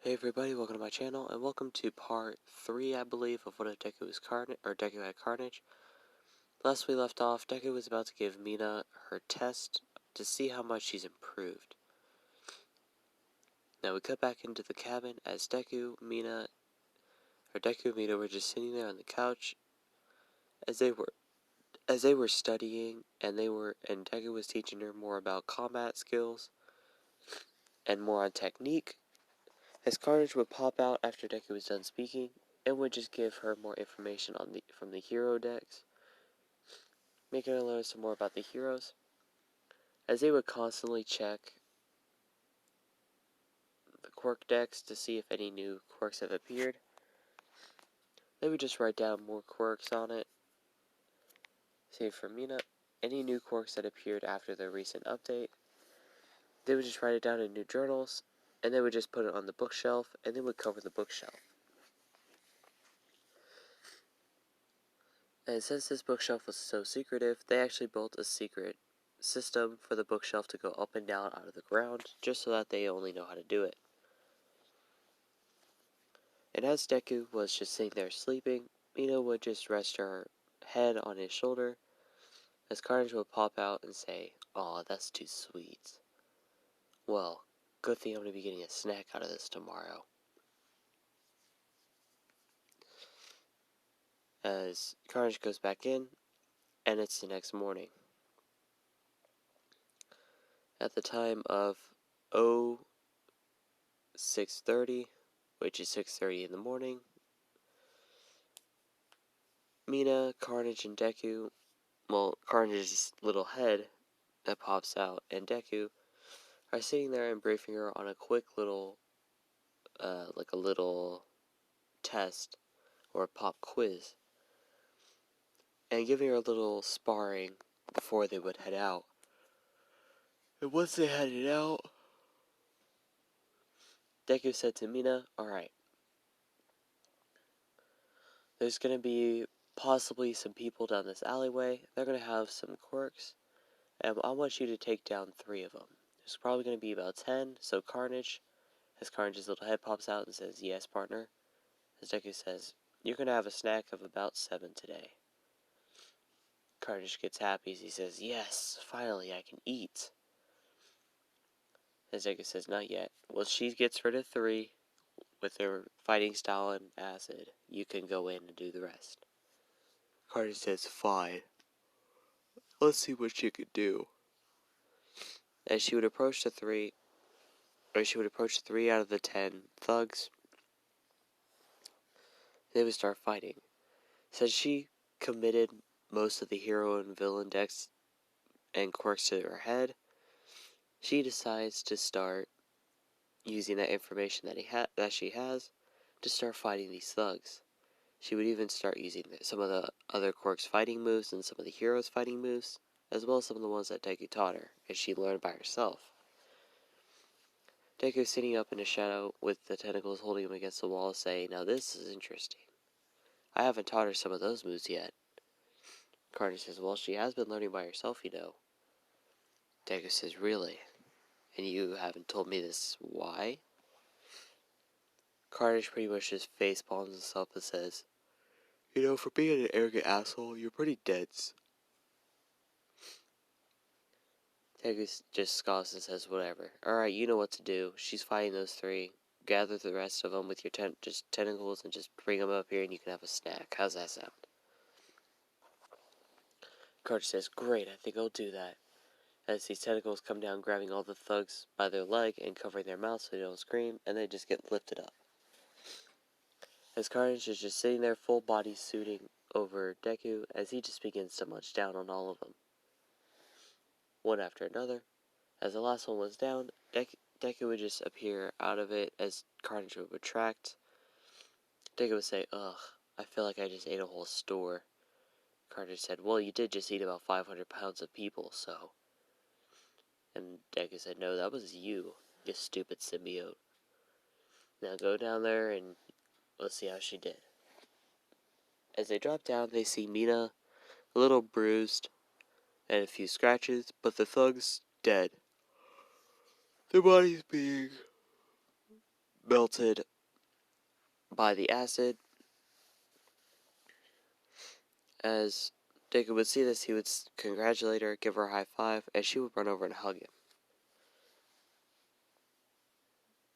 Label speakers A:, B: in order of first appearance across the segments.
A: Hey everybody, welcome to my channel, and welcome to part 3, I believe, of what if Deku was Deku had Carnage. Last we left off, Deku was about to give Mina her test to see how much she's improved. Now we cut back into the cabin as Deku and Mina were just sitting there on the couch as they were studying, and Deku was teaching her more about combat skills and more on technique. As Carnage would pop out after Deku was done speaking, and would just give her more information from the hero decks, making her learn some more about the heroes, as they would constantly check the quirk decks to see if any new quirks have appeared. They would just write down more quirks on it. Say for Mina, any new quirks that appeared after the recent update, they would just write it down in new journals, and they would just put it on the bookshelf, and they would cover the bookshelf. And since this bookshelf was so secretive, they actually built a secret system for the bookshelf to go up and down out of the ground, just so that they only know how to do it. And as Deku was just sitting there sleeping, Mina would just rest her head on his shoulder, as Carnage would pop out and say, "Aw, that's too sweet. Well, good thing I'm gonna be getting a snack out of this tomorrow." As Carnage goes back in, and it's the next morning. At the time of 0630, which is 6:30 in the morning, Mina, Carnage, and Deku, well, Carnage's little head that pops out, and Deku are sitting there and briefing her on a quick little, like a little test or a pop quiz, and giving her a little sparring before they would head out. And once they headed out, Deku said to Mina, "Alright, there's gonna be possibly some people down this alleyway. They're gonna have some quirks, and I want you to take down 3 of them. There's probably gonna be about 10, so Carnage," as Carnage's little head pops out and says, "Yes, partner." As Deku says, "You're gonna have a snack of about 7 today." Carnage gets happy as he says, "Yes, finally I can eat." As Deku says, "Not yet. Well, she gets rid of 3 with her fighting style and acid. You can go in and do the rest." Carnage says, "Fine. Let's see what she can do." As she would approach the 3 out of the 10 thugs, they would start fighting. Since she committed most of the hero and villain decks and quirks to her head, she decides to start using that information that she has to start fighting these thugs. She would even start using some of the other quirks' fighting moves and some of the heroes' fighting moves, as well as some of the ones that Deku taught her, and she learned by herself. Deku sitting up in a shadow with the tentacles holding him against the wall, saying, "Now this is interesting. I haven't taught her some of those moves yet." Carnage says, "Well, she has been learning by herself, you know." Deku says, "Really? And you haven't told me this why?" Carnage pretty much just face palms himself and says, "You know, for being an arrogant asshole, you're pretty dense." Deku just scoffs and says, "Whatever. Alright, you know what to do. She's fighting those 3. Gather the rest of them with your tentacles and just bring them up here and you can have a snack. How's that sound?" Carter says, "Great, I think I'll do that." As these tentacles come down, grabbing all the thugs by their leg and covering their mouths so they don't scream, and they just get lifted up. As Carnage is just sitting there, full body suiting over Deku, as he just begins to munch down on all of them, one after another. As the last one was down, Deku would just appear out of it as Carnage would retract. Deku would say, "Ugh, I feel like I just ate a whole store." Carnage said, "Well, you did just eat about 500 pounds of people, so." And Deku said, "No, that was you stupid symbiote. Now go down there and let's see how she did." As they drop down, they see Mina, a little bruised, and a few scratches, but the thugs dead. Their bodies being melted by the acid. As Deku would see this, he would congratulate her, give her a high five, and she would run over and hug him.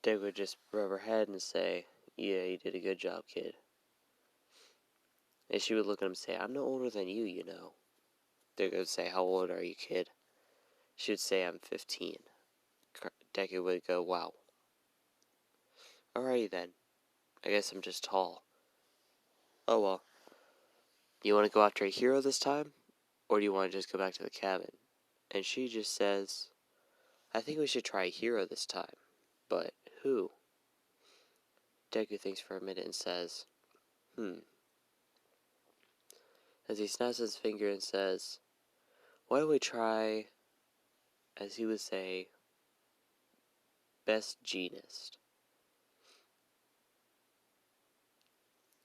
A: Deku would just rub her head and say, "Yeah, you did a good job, kid." And she would look at him and say, "I'm no older than you, you know." Deku would say, "How old are you, kid?" She would say, "I'm 15. Deku would go, "Wow. Alrighty then. I guess I'm just tall. Oh well. You want to go after a hero this time? Or do you want to just go back to the cabin?" And she just says, "I think we should try a hero this time. But who?" Deku thinks for a minute and says, As he snaps his finger and says, "Why don't we try," as he would say, "best jeanist?"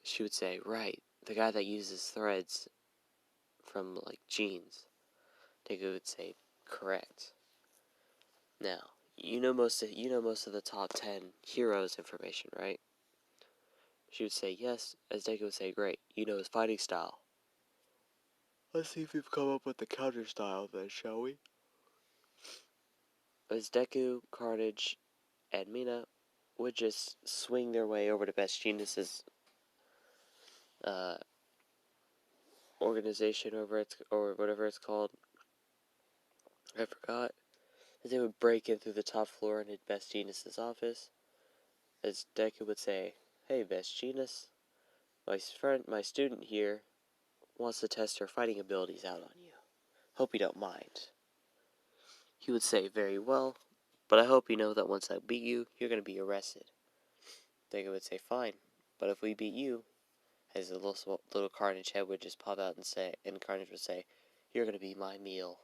A: She would say, "Right, the guy that uses threads from, like, jeans." Deku would say, "Correct." Now, you know most of the top 10 heroes information, right? She would say yes, as Deku would say, "Great, you know his fighting style." Let's see if we've come up with the counter style then, shall we? As Deku, Carnage, and Mina would just swing their way over to Best Genius's organization or whatever it's called. I forgot. As they would break in through the top floor into Best Genius's office, as Deku would say, "Hey, Best Genius, my student here wants to test her fighting abilities out on you. Hope you don't mind." He would say, "Very well, but I hope you know that once I beat you, you're going to be arrested." Deku would say, "Fine, but if we beat you," as a little Carnage head would just pop out and Carnage would say, "You're going to be my meal."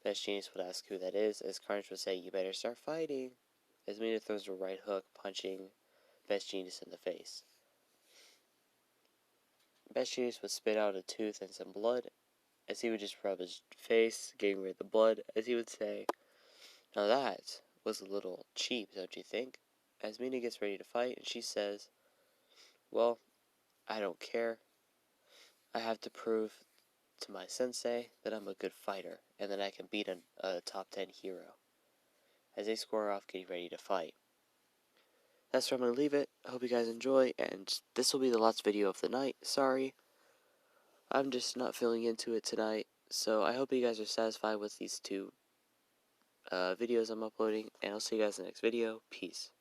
A: Best Genius would ask who that is, as Carnage would say, "You better start fighting," as Mina throws a right hook, punching Best Genius in the face. Best Genius would spit out a tooth and some blood, as he would just rub his face, getting rid of the blood, as he would say, "Now that was a little cheap, don't you think?" As Mina gets ready to fight, and she says, "Well, I don't care. I have to prove to my sensei that I'm a good fighter, and that I can beat a top 10 hero." As they square off getting ready to fight. That's where I'm going to leave it. I hope you guys enjoy, and this will be the last video of the night. Sorry, I'm just not feeling into it tonight, so I hope you guys are satisfied with these two videos I'm uploading, and I'll see you guys in the next video. Peace.